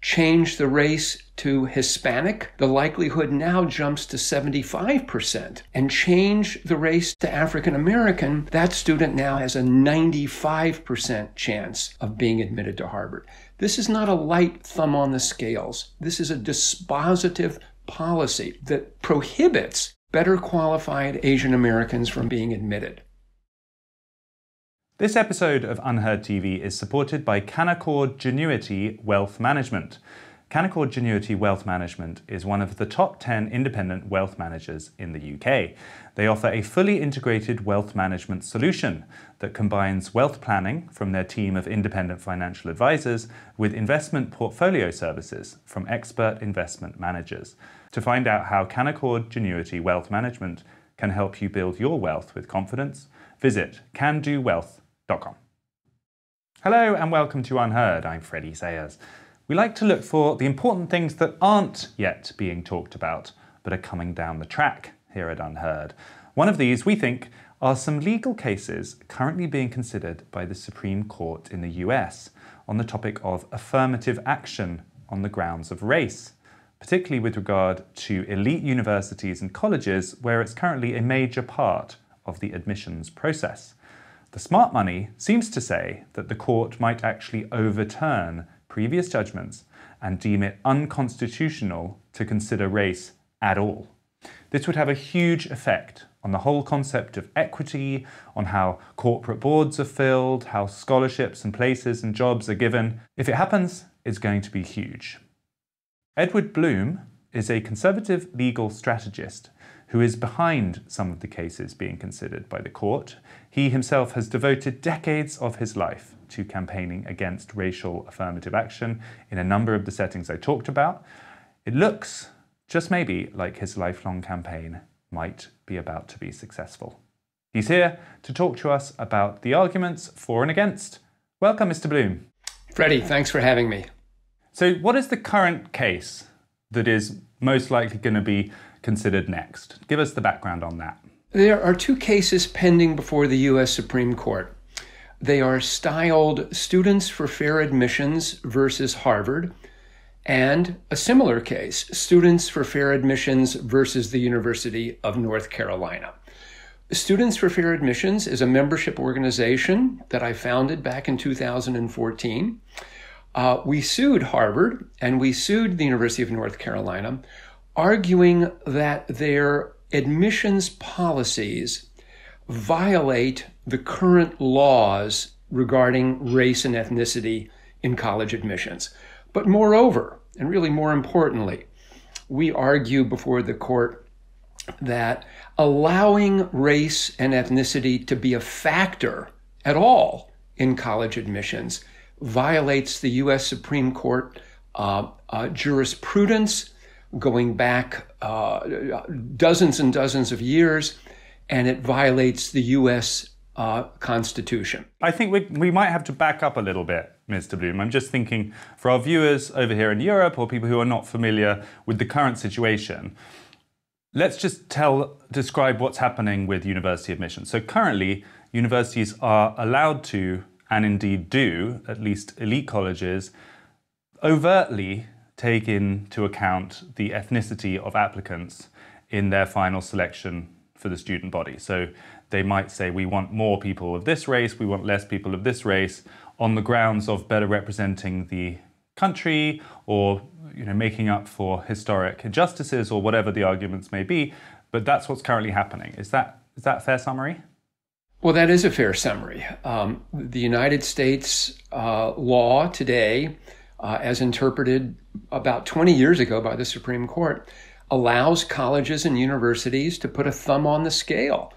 change the race to Hispanic, the likelihood now jumps to 75%. And change the race to African American, that student now has a 95% chance of being admitted to Harvard. This is not a light thumb on the scales. This is a dispositive policy that prohibits better qualified Asian Americans from being admitted. This episode of UnHerd TV is supported by Canaccord Genuity Wealth Management. Canaccord Genuity Wealth Management is one of the top 10 independent wealth managers in the UK. They offer a fully integrated wealth management solution that combines wealth planning from their team of independent financial advisors with investment portfolio services from expert investment managers. To find out how Canaccord Genuity Wealth Management can help you build your wealth with confidence, visit candowealth.com. Hello and welcome to UnHerd. I'm Freddie Sayers. We like to look for the important things that aren't yet being talked about, but are coming down the track here at UnHerd. One of these, we think, are some legal cases currently being considered by the Supreme Court in the US on the topic of affirmative action on the grounds of race, particularly with regard to elite universities and colleges where it's currently a major part of the admissions process. The smart money seems to say that the court might actually overturn previous judgments and deem it unconstitutional to consider race at all. This would have a huge effect on the whole concept of equity, on how corporate boards are filled, how scholarships and places and jobs are given. If it happens, it's going to be huge. Edward Blum is a conservative legal strategist who is behind some of the cases being considered by the court. He himself has devoted decades of his life to campaigning against racial affirmative action in a number of the settings I talked about. It looks, just maybe, like his lifelong campaign might be about to be successful. He's here to talk to us about the arguments for and against. Welcome, Mr. Blum. Freddie, thanks for having me. So what is the current case that is most likely going to be considered next? Give us the background on that. There are two cases pending before the U.S. Supreme Court. They are styled Students for Fair Admissions versus Harvard, and a similar case, Students for Fair Admissions versus the University of North Carolina. Students for Fair Admissions is a membership organization that I founded back in 2014. We sued Harvard and we sued the University of North Carolina, arguing that their admissions policies violate the current laws regarding race and ethnicity in college admissions. But moreover, and really more importantly, we argue before the court that allowing race and ethnicity to be a factor at all in college admissions violates the U.S. Supreme Court jurisprudence going back dozens and dozens of years, and it violates the U.S. Constitution. I think we might have to back up a little bit, Mr. Blum. I'm just thinking for our viewers over here in Europe or people who are not familiar with the current situation, let's just describe what's happening with university admissions. So currently, universities are allowed to, and indeed do, at least elite colleges, overtly take into account the ethnicity of applicants in their final selection for the student body. So they might say, we want more people of this race, we want less people of this race, on the grounds of better representing the country or making up for historic injustices or whatever the arguments may be. But that's what's currently happening. Is that a fair summary? Well, that is a fair summary. The United States law today, as interpreted about 20 years ago by the Supreme Court, allows colleges and universities to put a thumb on the scale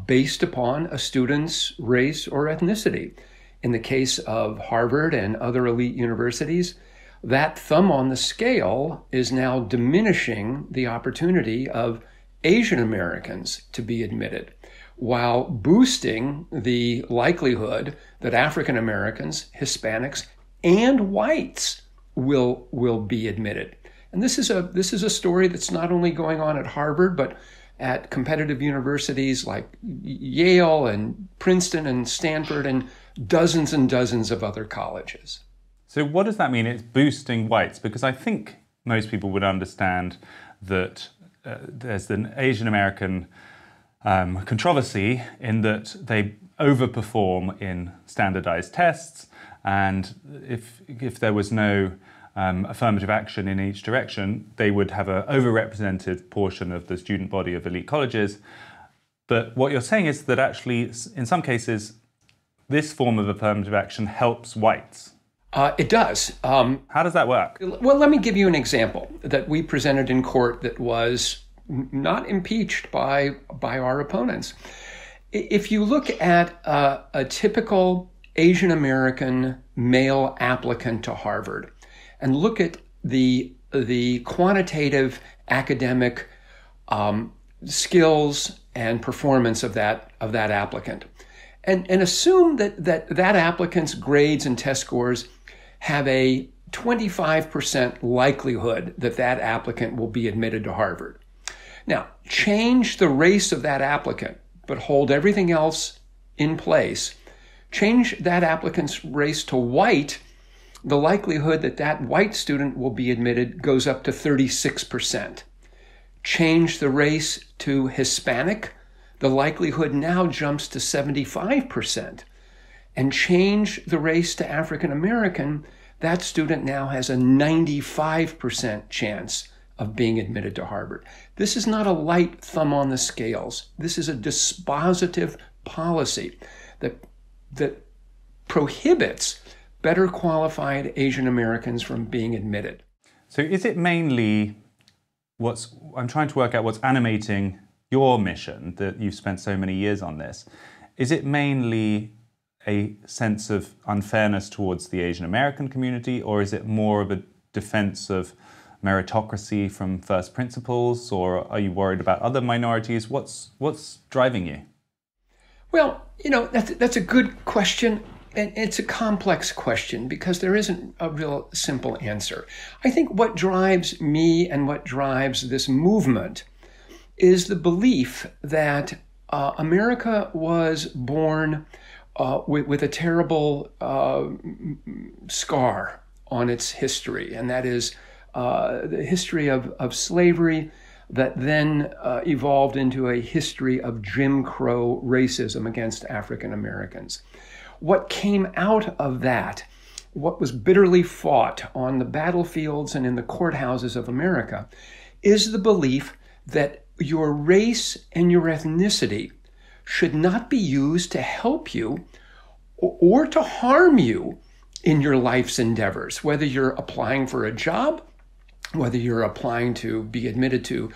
based upon a student's race or ethnicity. In the case of Harvard and other elite universities, that thumb on the scale is now diminishing the opportunity of Asian Americans to be admitted, while boosting the likelihood that African Americans, Hispanics, and whites will be admitted. And this is a story that's not only going on at Harvard, but at competitive universities like Yale and Princeton and Stanford and dozens of other colleges. So what does that mean? It's boosting whites? Because I think most people would understand that there's an Asian American controversy in that they overperform in standardized tests, and if there was no affirmative action in each direction, they would have an overrepresented portion of the student body of elite colleges. But what you're saying is that actually, in some cases, this form of affirmative action helps whites. It does. How does that work? Well, let me give you an example that we presented in court that was not impeached by our opponents. If you look at a typical Asian American male applicant to Harvard and look at the quantitative academic skills and performance of that applicant, and assume that applicant's grades and test scores have a 25% likelihood that applicant will be admitted to Harvard. Now, change the race of that applicant, but hold everything else in place. Change that applicant's race to white, the likelihood that white student will be admitted goes up to 36%. Change the race to Hispanic, the likelihood now jumps to 75%. And change the race to African American, that student now has a 95% chance of being admitted to Harvard. This is not a light thumb on the scales. This is a dispositive policy that prohibits better qualified Asian Americans from being admitted. So is it mainly I'm trying to work out what's animating your mission, that you've spent so many years on this. Is it mainly a sense of unfairness towards the Asian American community, or is it more of a defense of meritocracy from first principles, or are you worried about other minorities? What's driving you? Well, that's a good question, and it's a complex question because there isn't a real simple answer. I think what drives me and what drives this movement is the belief that America was born with a terrible scar on its history, and that is the history of slavery that then evolved into a history of Jim Crow racism against African Americans. What came out of that, what was bitterly fought on the battlefields and in the courthouses of America, is the belief that your race and your ethnicity should not be used to help you or to harm you in your life's endeavors, whether you're applying for a job, whether you're applying to be admitted to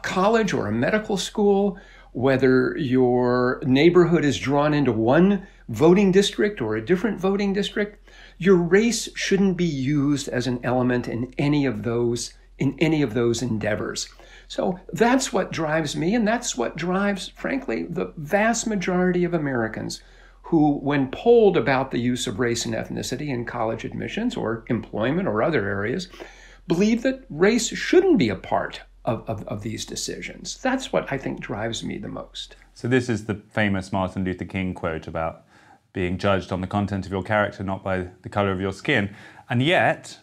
college or a medical school, whether your neighborhood is drawn into one voting district or a different voting district. Your race shouldn't be used as an element in any of those endeavors. So that's what drives me, and that's what drives, frankly, the vast majority of Americans who, when polled about the use of race and ethnicity in college admissions or employment or other areas, believe that race shouldn't be a part of these decisions. That's what I think drives me the most. So this is the famous Martin Luther King quote about being judged on the content of your character, not by the color of your skin. And yet,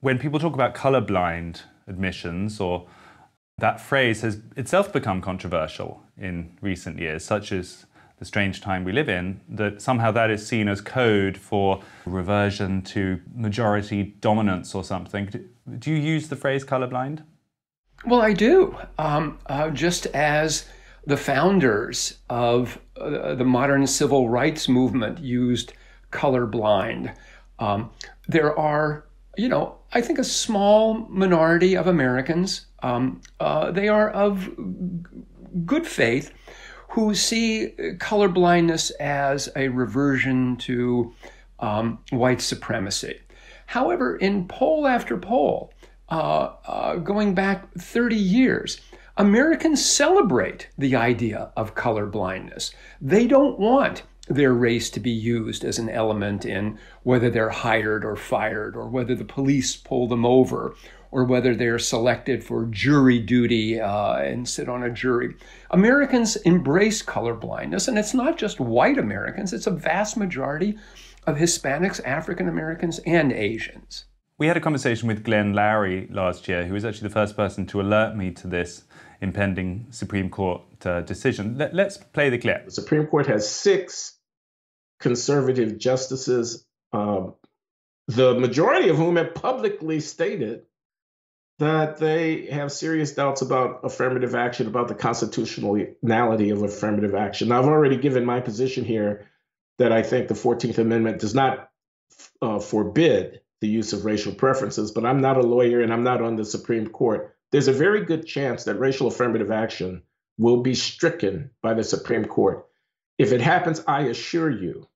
when people talk about colorblind admissions, or that phrase has itself become controversial in recent years, such as the strange time we live in, that somehow that is seen as code for reversion to majority dominance or something. Do you use the phrase colorblind? Well, I do. Just as the founders of the modern civil rights movement used colorblind. There are, I think a small minority of Americans, they are of good faith, who see colorblindness as a reversion to white supremacy. However, in poll after poll, going back 30 years, Americans celebrate the idea of colorblindness. They don't want their race to be used as an element in whether they're hired or fired, or whether the police pull them over, or whether they're selected for jury duty and sit on a jury. Americans embrace colorblindness, and it's not just white Americans, it's a vast majority of Hispanics, African Americans, and Asians. We had a conversation with Glenn Loury last year, who was actually the first person to alert me to this impending Supreme Court decision. Let's play the clip. The Supreme Court has 6 conservative justices, the majority of whom have publicly stated that they have serious doubts about affirmative action, about the constitutionality of affirmative action. Now, I've already given my position here that I think the 14th Amendment does not forbid the use of racial preferences, but I'm not a lawyer and I'm not on the Supreme Court. There's a very good chance that racial affirmative action will be stricken by the Supreme Court. If it happens, I assure you,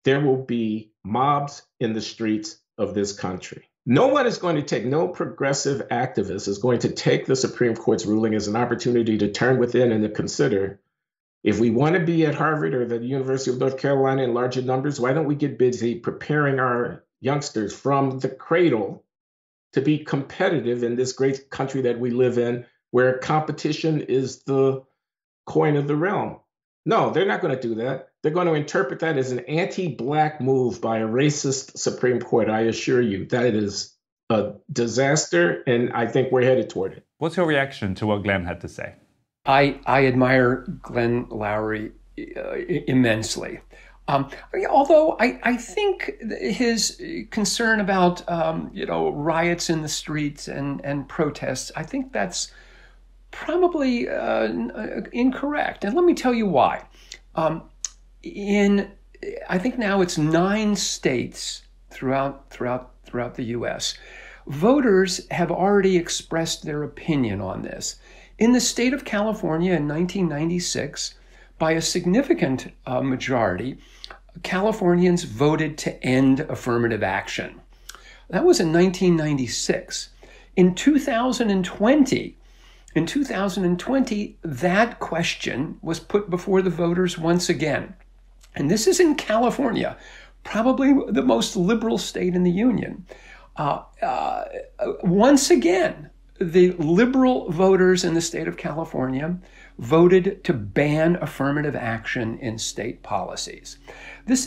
there will be mobs in the streets of this country. No one is going to take, no progressive activist is going to take the Supreme Court's ruling as an opportunity to turn within and to consider, if we want to be at Harvard or the University of North Carolina in larger numbers, why don't we get busy preparing our youngsters from the cradle to be competitive in this great country that we live in, where competition is the coin of the realm? No, they're not going to do that. They're going to interpret that as an anti-Black move by a racist Supreme Court. I assure you, that is a disaster, and I think we're headed toward it. What's your reaction to what Glenn had to say? I admire Glenn Loury immensely. Although I think his concern about riots in the streets and protests, I think that's probably incorrect. And let me tell you why. I think now it's 9 states throughout the U.S. Voters have already expressed their opinion on this. In the state of California in 1996, by a significant majority, Californians voted to end affirmative action. That was in 1996. In 2020, that question was put before the voters once again. And this is in California, probably the most liberal state in the union. Once again, the liberal voters in the state of California voted to ban affirmative action in state policies. This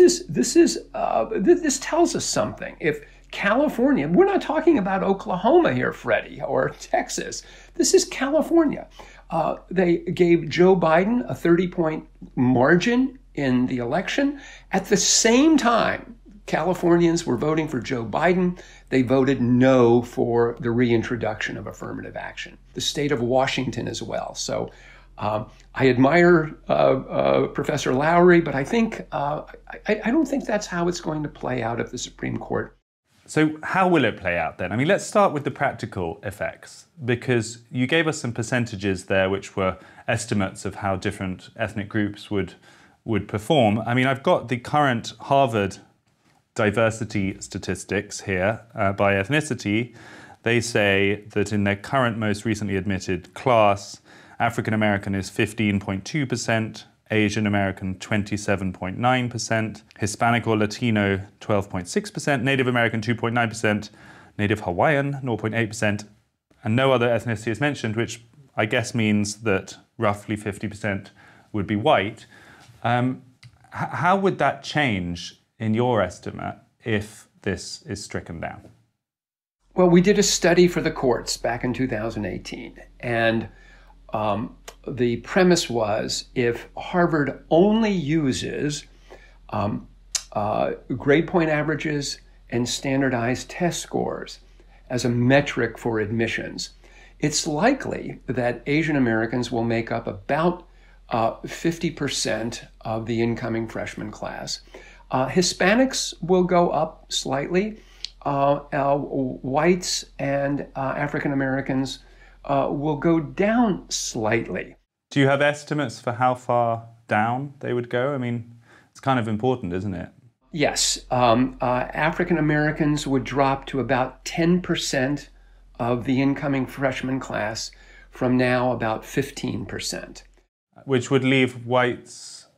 tells us something. If California, we're not talking about Oklahoma here, Freddie, or Texas. This is California. They gave Joe Biden a 30-point margin in the election. At the same time, Californians were voting for Joe Biden. They voted no for the reintroduction of affirmative action. The state of Washington as well. So I admire Professor Loury, but I think I don't think that's how it's going to play out at the Supreme Court. So how will it play out then? I mean, let's start with the practical effects, because you gave us some percentages there, which were estimates of how different ethnic groups would perform. I mean, I've got the current Harvard diversity statistics here by ethnicity. They say that in their current most recently admitted class, African American is 15.2%, Asian American 27.9%, Hispanic or Latino 12.6%, Native American 2.9%, Native Hawaiian 0.8%, and no other ethnicity is mentioned, which I guess means that roughly 50% would be white. How would that change in your estimate if this is stricken down? Well, we did a study for the courts back in 2018, and the premise was if Harvard only uses grade point averages and standardized test scores as a metric for admissions, it's likely that Asian Americans will make up about 50% of the incoming freshman class. Hispanics will go up slightly. Whites and African Americans will go down slightly. Do you have estimates for how far down they would go? I mean, it's kind of important, isn't it? Yes. African Americans would drop to about 10% of the incoming freshman class, from now about 15%. Which would leave whites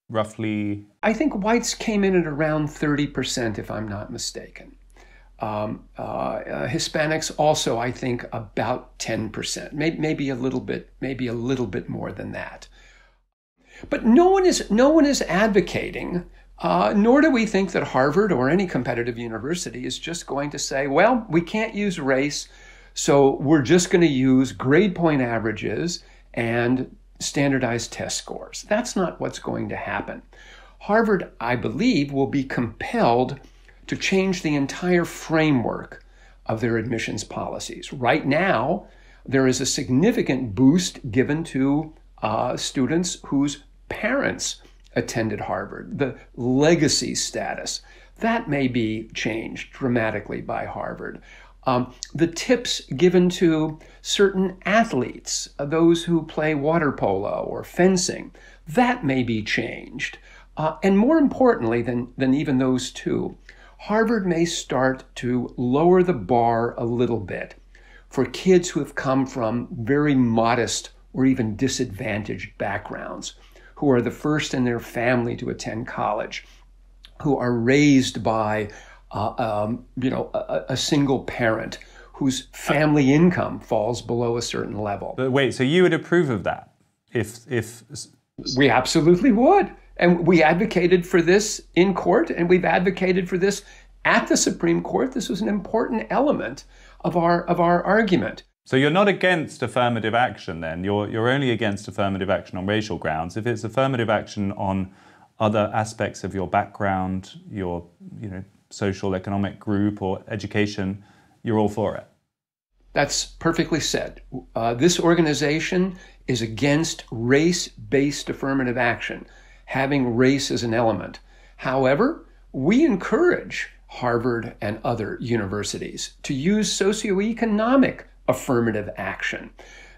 roughly... I think whites came in at around 30%, if I'm not mistaken. Hispanics also, I think, about 10%, maybe a little bit more than that. But no one is advocating Nor do we think that Harvard or any competitive university is just going to say, well, we can't use race, so we're just going to use grade point averages and standardized test scores. That's not what's going to happen. Harvard, I believe, will be compelled to change the entire framework of their admissions policies. Right now, there is a significant boost given to students whose parents attended Harvard, the legacy status. That may be changed dramatically by Harvard. The tips given to certain athletes, those who play water polo or fencing, that may be changed. And more importantly than even those two, Harvard may start to lower the bar a little bit for kids who have come from very modest or even disadvantaged backgrounds, who are the first in their family to attend college, who are raised by a single parent whose family income falls below a certain level. But wait, so you would approve of that? If We absolutely would. And we advocated for this in court, and we've advocated for this at the Supreme Court. This was an important element of our argument. So you're not against affirmative action then? You're only against affirmative action on racial grounds. If it's affirmative action on other aspects of your background, your social economic group or education, you're all for it. That's perfectly said. This organization is against race-based affirmative action, having race as an element. However, we encourage Harvard and other universities to use socioeconomic affirmative action.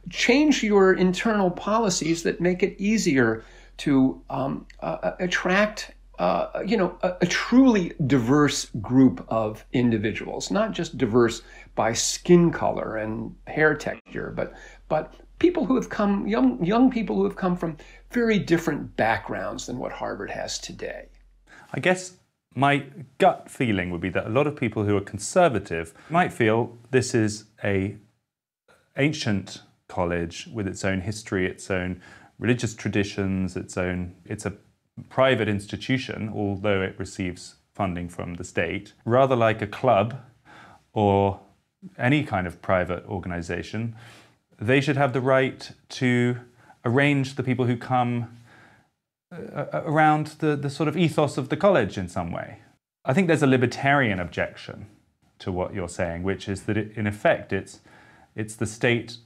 Change your internal policies that make it easier to attract a truly diverse group of individuals, not just diverse by skin color and hair texture, but people who have come, young people who have come from very different backgrounds than what Harvard has today. I guess my gut feeling would be that a lot of people who are conservative might feel this is an ancient college with its own history, its own religious traditions, it's a private institution, although it receives funding from the state, rather like a club or any kind of private organization. They should have the right to arrange the people who come around the sort of ethos of the college in some way. I think there's a libertarian objection to what you're saying, which is that in effect it's the state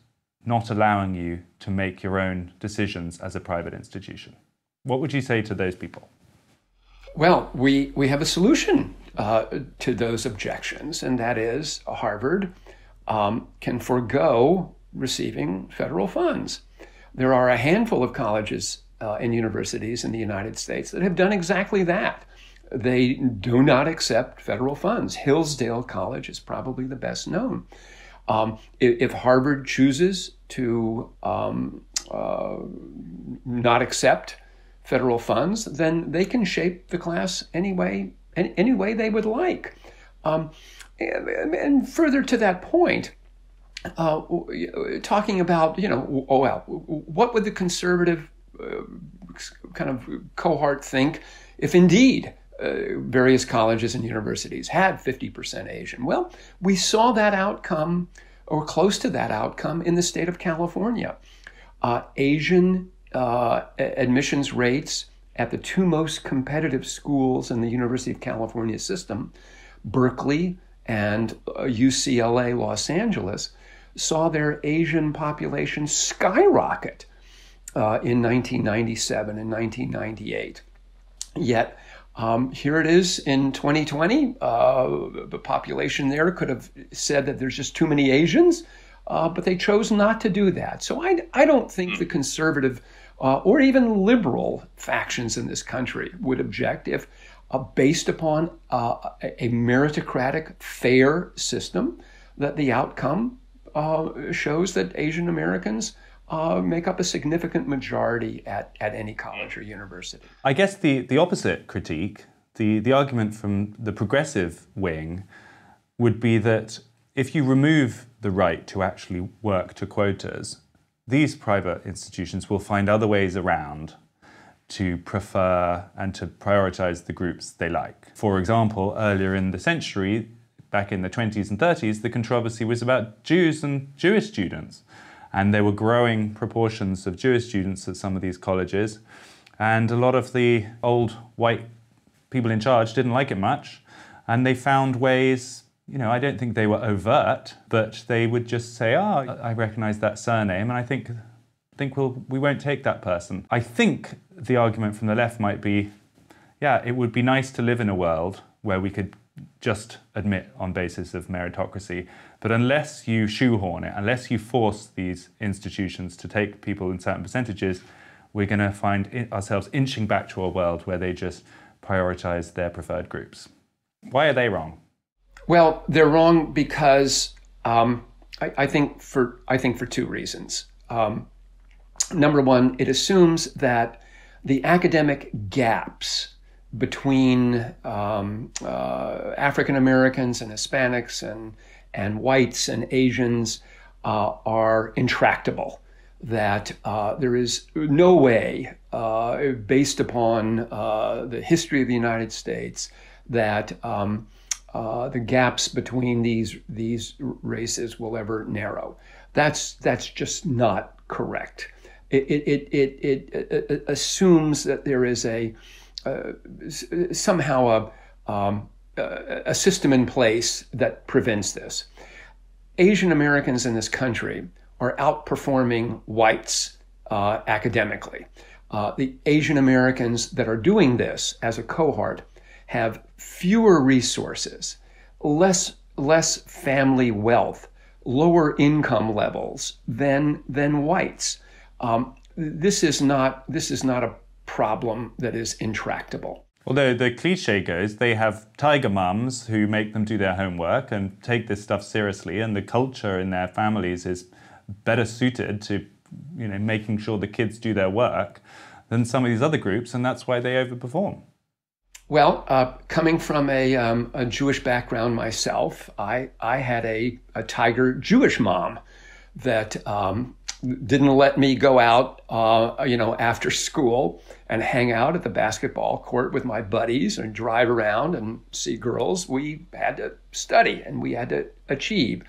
not allowing you to make your own decisions as a private institution. What would you say to those people? Well, we have a solution to those objections, and that is Harvard can forego receiving federal funds. There are a handful of colleges and universities in the United States that have done exactly that. They do not accept federal funds. Hillsdale College is probably the best known. If Harvard chooses to not accept federal funds, then they can shape the class any way they would like. And further to that point, talking about, what would the conservative kind of cohort think if indeed various colleges and universities had 50% Asian? Well, we saw that outcome, or close to that outcome, in the state of California. Asian admissions rates at the two most competitive schools in the University of California system, Berkeley and UCLA Los Angeles, saw their Asian population skyrocket in 1997 and 1998. Yet, here it is in 2020. The population there could have said that there's just too many Asians, but they chose not to do that. So I don't think the conservative or even liberal factions in this country would object if, based upon a meritocratic, fair system, that the outcome shows that Asian Americans make up a significant majority at any college or university. I guess the opposite critique, the argument from the progressive wing, would be that if you remove the right to actually work to quotas, these private institutions will find other ways around to prefer and to prioritize the groups they like. For example, earlier in the century, back in the 20s and 30s, the controversy was about Jews and Jewish students. And there were growing proportions of Jewish students at some of these colleges. And a lot of the old white people in charge didn't like it much. And they found ways, I don't think they were overt, but they would just say, I recognize that surname, and I think we won't take that person. I think the argument from the left might be, it would be nice to live in a world where we could just admit on basis of meritocracy, but unless you shoehorn it, unless you force these institutions to take people in certain percentages, we're going to find ourselves inching back to a world where they just prioritize their preferred groups. Why are they wrong? Well, they're wrong because I think for two reasons. Number one, it assumes that the academic gaps between African Americans and Hispanics and whites and Asians are intractable. That there is no way, based upon the history of the United States, that the gaps between these races will ever narrow. That's just not correct. It assumes that there is somehow a system in place that prevents this. Asian Americans in this country are outperforming whites academically. The Asian Americans that are doing this as a cohort have fewer resources, less family wealth, lower income levels than whites. This is not a problem that is intractable. Although the cliche goes, they have tiger mums who make them do their homework and take this stuff seriously, and the culture in their families is better suited to, making sure the kids do their work than some of these other groups, and that's why they overperform. Well, coming from a Jewish background myself, I had a tiger Jewish mom that didn't let me go out, after school and hang out at the basketball court with my buddies and drive around and see girls. We had to study and we had to achieve.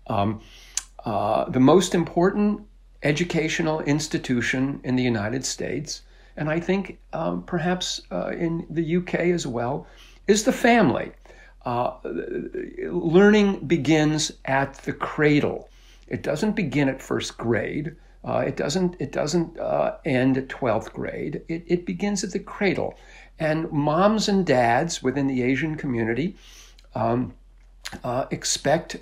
The most important educational institution in the United States, and I think perhaps in the UK as well, is the family. Learning begins at the cradle. It doesn't begin at first grade. It doesn't end at 12th grade. It begins at the cradle. And moms and dads within the Asian community expect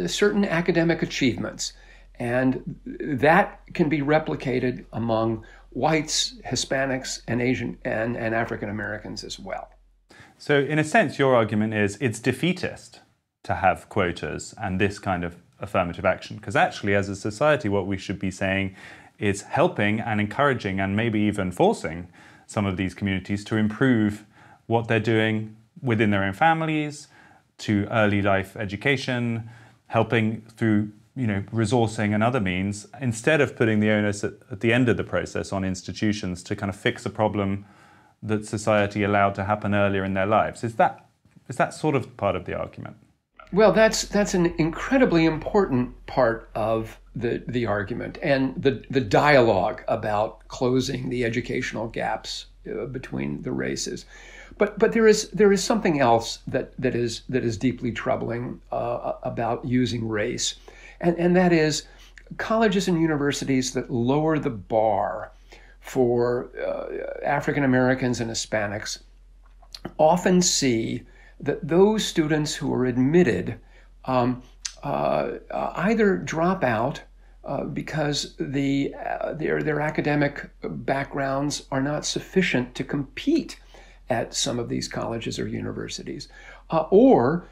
certain academic achievements. And that can be replicated among whites, Hispanics, and Asian and African Americans as well. So in a sense, your argument is it's defeatist to have quotas and this kind of affirmative action, because actually as a society what we should be saying is helping and encouraging and maybe even forcing some of these communities to improve what they're doing within their own families, to early life education, helping through resourcing and other means, instead of putting the onus at the end of the process on institutions to kind of fix a problem that society allowed to happen earlier in their lives. Is that sort of part of the argument? Well, that's an incredibly important part of the argument and the dialogue about closing the educational gaps between the races. But there is something else that is deeply troubling about using race, and that is colleges and universities that lower the bar for African Americans and Hispanics often see that those students who are admitted either drop out because their academic backgrounds are not sufficient to compete at some of these colleges or universities, or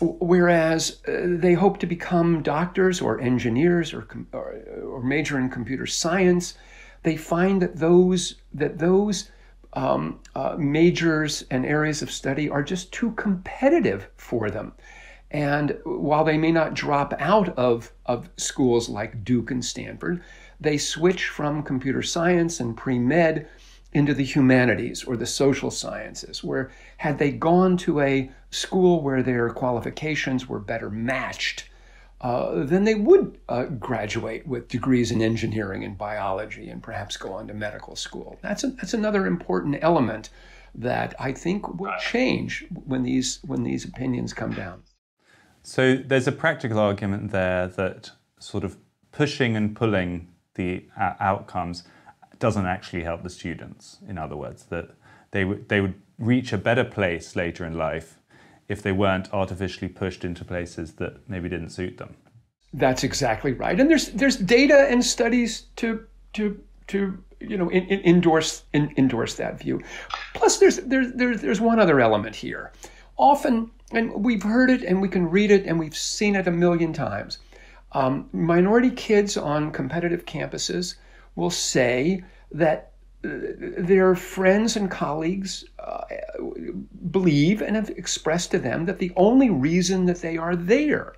whereas they hope to become doctors or engineers or major in computer science, they find that those majors and areas of study are just too competitive for them. And while they may not drop out of schools like Duke and Stanford, they switch from computer science and pre-med into the humanities or the social sciences, where had they gone to a school where their qualifications were better matched, then they would graduate with degrees in engineering and biology and perhaps go on to medical school. That's another important element that I think will change when these opinions come down. So there's a practical argument there that sort of pushing and pulling the outcomes doesn't actually help the students. In other words, that they would reach a better place later in life if they weren't artificially pushed into places that maybe didn't suit them. That's exactly right. And there's data and studies to endorse that view. Plus, there's one other element here. Often, and we've heard it and we can read it and we've seen it a million times, minority kids on competitive campuses will say that their friends and colleagues believe and have expressed to them that the only reason that they are there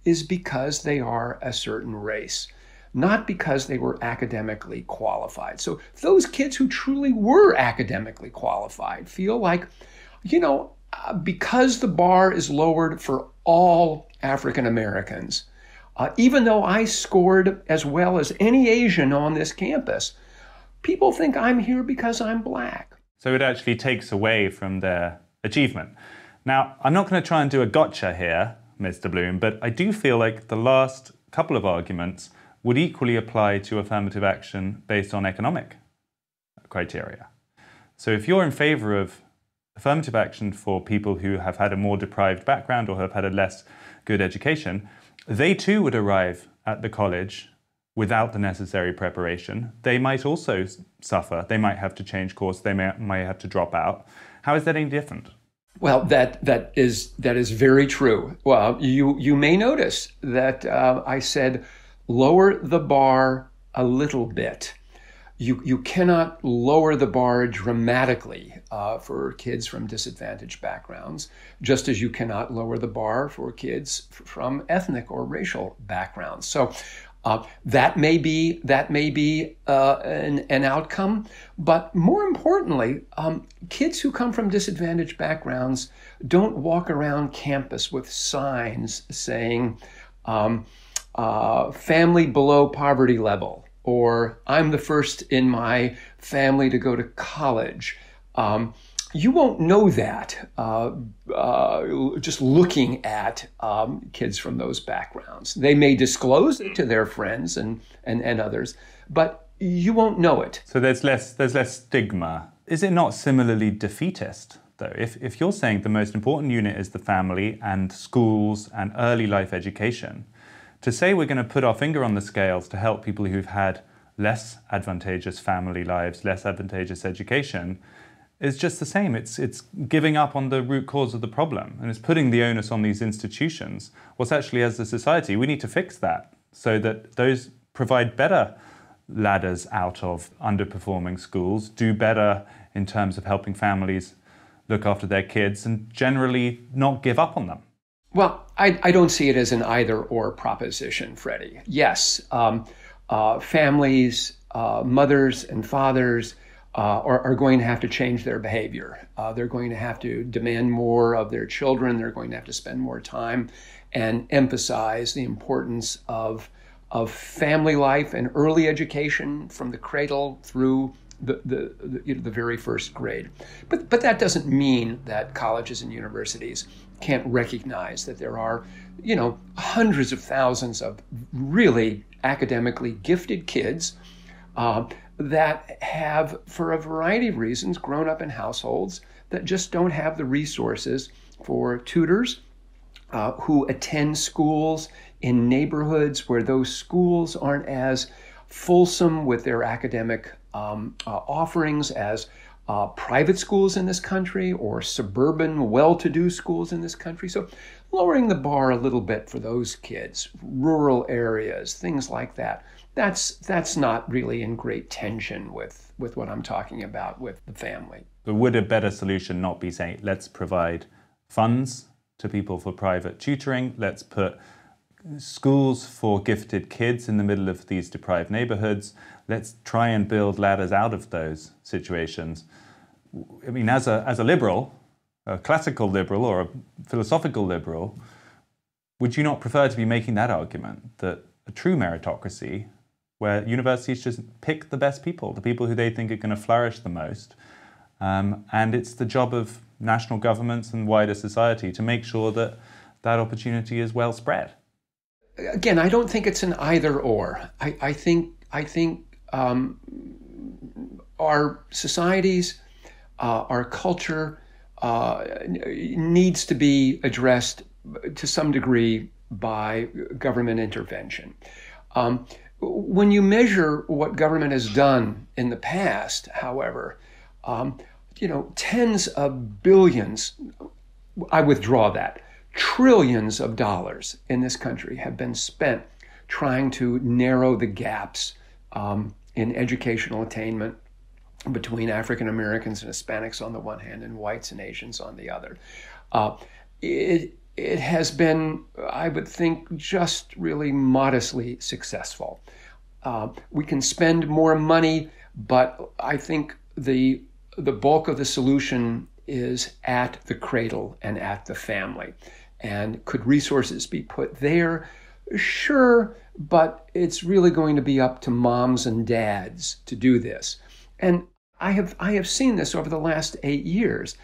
is because they are a certain race, not because they were academically qualified. So those kids who truly were academically qualified feel like, because the bar is lowered for all African Americans, even though I scored as well as any Asian on this campus, people think I'm here because I'm black. So it actually takes away from their achievement. Now, I'm not going to try and do a gotcha here, Mr. Blum, but I do feel like the last couple of arguments would equally apply to affirmative action based on economic criteria. So if you're in favor of affirmative action for people who have had a more deprived background or have had a less good education, they too would arrive at the college without the necessary preparation. They might also suffer. They might have to change course. They might have to drop out. How is that any different? Well, that is very true. Well, you may notice that I said lower the bar a little bit. You cannot lower the bar dramatically for kids from disadvantaged backgrounds, just as you cannot lower the bar for kids from ethnic or racial backgrounds. So that may be an outcome, but more importantly, kids who come from disadvantaged backgrounds don't walk around campus with signs saying family below poverty level, or I'm the first in my family to go to college. You won't know that just looking at kids from those backgrounds. They may disclose it to their friends and others, but you won't know it. So there's less stigma. Is it not similarly defeatist, though? If you're saying the most important unit is the family and schools and early life education, to say we're going to put our finger on the scales to help people who've had less advantageous family lives, less advantageous education, is just the same. It's giving up on the root cause of the problem, and it's putting the onus on these institutions. What's actually, as a society, we need to fix that so that those provide better ladders out of underperforming schools, do better in terms of helping families look after their kids, and generally not give up on them. Well, I don't see it as an either-or proposition, Freddie. Yes, families, mothers and fathers are going to have to change their behavior. They're going to have to demand more of their children. They're going to have to spend more time and emphasize the importance of family life and early education from the cradle through the very first grade. But that doesn't mean that colleges and universities can't recognize that there are, hundreds of thousands of really academically gifted kids that have, for a variety of reasons, grown up in households that just don't have the resources for tutors who attend schools in neighborhoods where those schools aren't as fulsome with their academic offerings as private schools in this country or suburban well-to-do schools in this country. So lowering the bar a little bit for those kids, rural areas, things like that, that's not really in great tension with what I'm talking about with the family. But would a better solution not be saying, let's provide funds to people for private tutoring, let's put schools for gifted kids in the middle of these deprived neighborhoods. Let's try and build ladders out of those situations. I mean, as a liberal, a classical liberal or a philosophical liberal, would you not prefer to be making that argument, that a true meritocracy, where universities just pick the best people, the people who they think are going to flourish the most, and it's the job of national governments and wider society to make sure that that opportunity is well spread? Again, I don't think it's an either or. I think our societies, our culture needs to be addressed to some degree by government intervention. When you measure what government has done in the past, however, tens of billions, I withdraw that, trillions of dollars in this country have been spent trying to narrow the gaps in educational attainment between African Americans and Hispanics on the one hand and whites and Asians on the other. It has been, I would think, just really modestly successful. We can spend more money, but I think the bulk of the solution is at the cradle and at the family. And could resources be put there? Sure, but it's really going to be up to moms and dads to do this. And I have seen this over the last 8 years.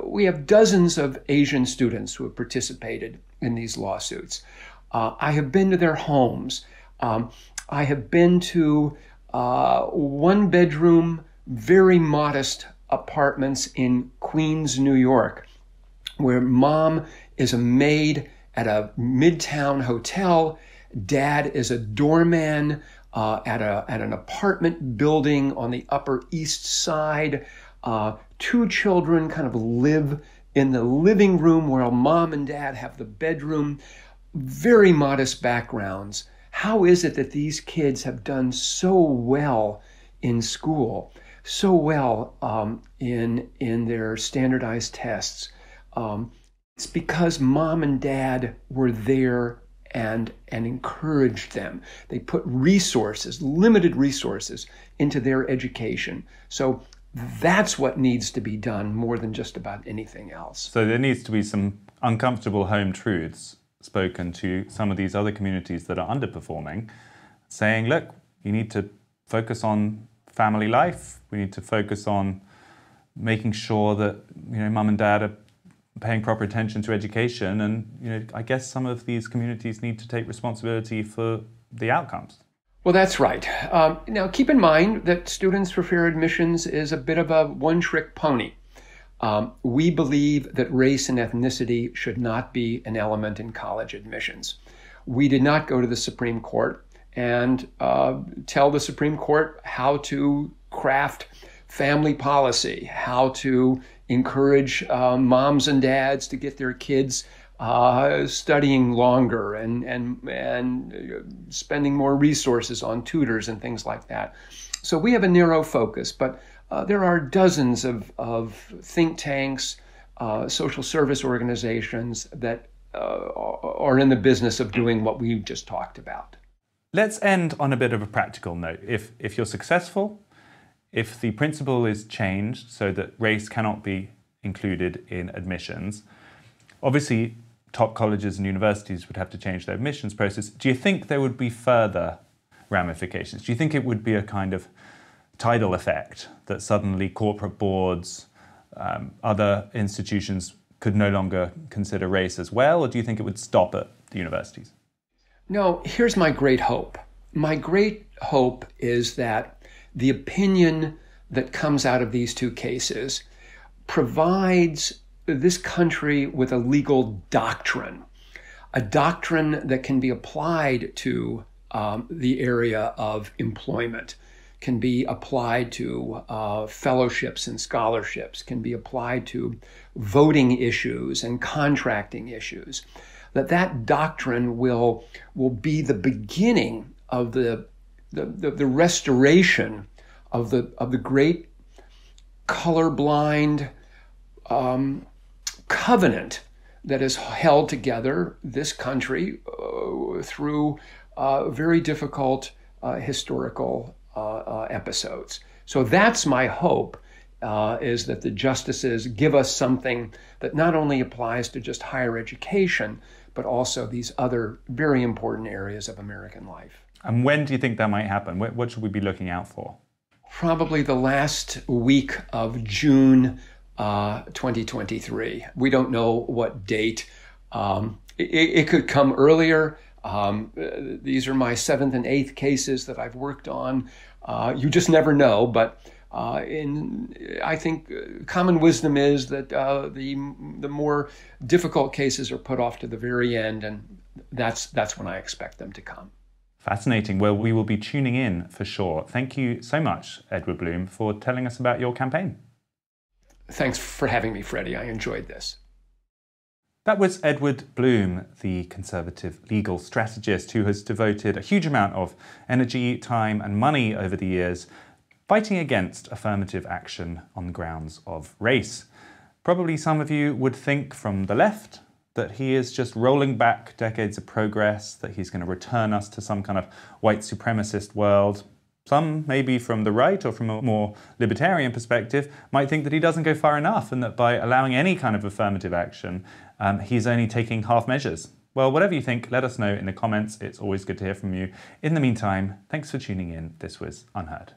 We have dozens of Asian students who have participated in these lawsuits. I have been to their homes. I have been to one-bedroom, very modest apartments in Queens, New York, where mom is a maid at a midtown hotel, dad is a doorman at an apartment building on the Upper East Side. Two children kind of live in the living room while mom and dad have the bedroom. Very modest backgrounds. How is it that these kids have done so well in school, so well in their standardized tests? It's because mom and dad were there and encouraged them. They put resources, limited resources, into their education. So that's what needs to be done more than just about anything else. So there needs to be some uncomfortable home truths spoken to some of these other communities that are underperforming, saying, look, you need to focus on family life. We need to focus on making sure that, mum and dad are paying proper attention to education. And, I guess some of these communities need to take responsibility for the outcomes. Well, that's right. Now, keep in mind that Students for Fair Admissions is a bit of a one-trick pony. We believe that race and ethnicity should not be an element in college admissions. We did not go to the Supreme Court and tell the Supreme Court how to craft family policy, how to encourage moms and dads to get their kids studying longer and spending more resources on tutors and things like that. So we have a narrow focus, but there are dozens of think tanks, social service organizations that are in the business of doing what we just talked about. Let's end on a bit of a practical note. If you're successful, if the principle is changed so that race cannot be included in admissions, obviously top colleges and universities would have to change their admissions process. Do you think there would be further ramifications? Do you think it would be a kind of tidal effect that suddenly corporate boards, other institutions could no longer consider race as well? Or do you think it would stop at the universities? No, here's my great hope. My great hope is that the opinion that comes out of these two cases provides this country with a legal doctrine, a doctrine that can be applied to the area of employment, can be applied to fellowships and scholarships, can be applied to voting issues and contracting issues. That doctrine will be the beginning of the restoration of the great colorblind covenant that has held together this country through very difficult historical episodes. So that's my hope, is that the justices give us something that not only applies to just higher education, but also these other very important areas of American life. And when do you think that might happen? What should we be looking out for? Probably the last week of June 2023. We don't know what date. It could come earlier. These are my 7th and 8th cases that I've worked on. You just never know, but I think common wisdom is that the more difficult cases are put off to the very end, and that's when I expect them to come. Fascinating. Well, we will be tuning in for sure. Thank you so much, Edward Blum, for telling us about your campaign. Thanks for having me, Freddie. I enjoyed this. That was Edward Blum, the conservative legal strategist who has devoted a huge amount of energy, time, and money over the years fighting against affirmative action on the grounds of race. Probably some of you would think from the left that he is just rolling back decades of progress, that he's going to return us to some kind of white supremacist world. Some, maybe from the right or from a more libertarian perspective, might think that he doesn't go far enough and that by allowing any kind of affirmative action, he's only taking half measures. Well, whatever you think, let us know in the comments. It's always good to hear from you. In the meantime, thanks for tuning in. This was UnHerd.